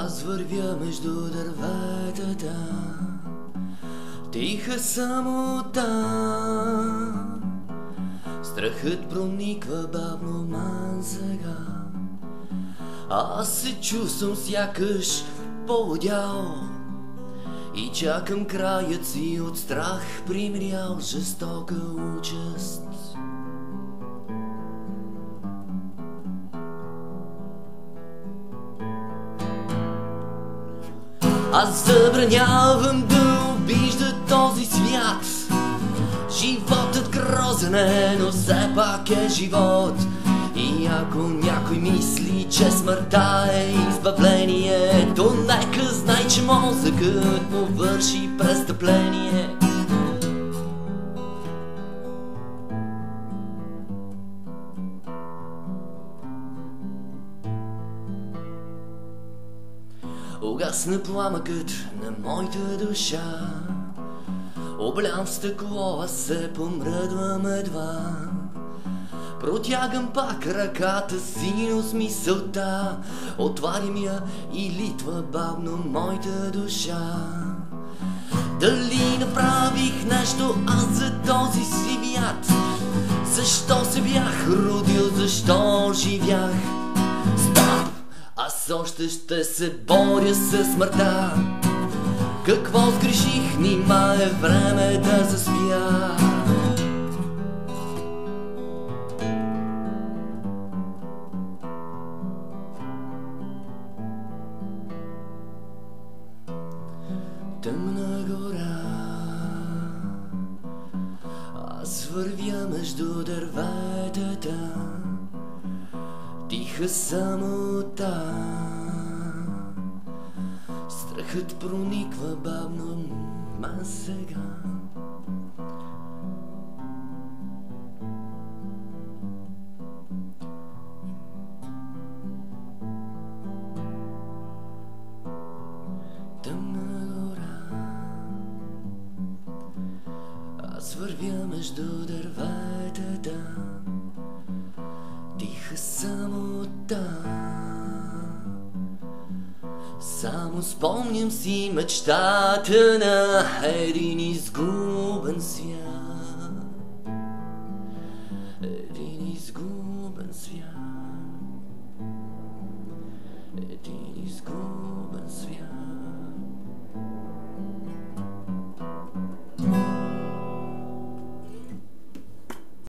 Аз вървя между дърветата, тиха самота. Страхът прониква бавно ман сега. Аз се чувствам сякаш полудял и чакам краят си от страх примрял жестока участ. Аз забранявам да обижда този свят. Животът грозен е, но все пак е живот. И ако някой мисли, че смъртта е избавление, то нека знай, че мозъкът му върши престъпление. Угасна пламъкът на моята душа, облям в стъкло, аз се помръдвам едва. Протягам пак ръката си, но с мисълта отварям я и литва бавно моята душа. Дали направих нещо аз за този свят? Защо се бях родил, защо живях? Стоп! Аз още ще се боря с смъртта. Какво сгреших, нима е време да заспя. Тъмна гора, аз вървя между дърветата, тиха самота. Страхът прониква бавно ма сега. Аз вървя между дърветата, тиха самота. Само спомням си мечтата на един изгубен свят.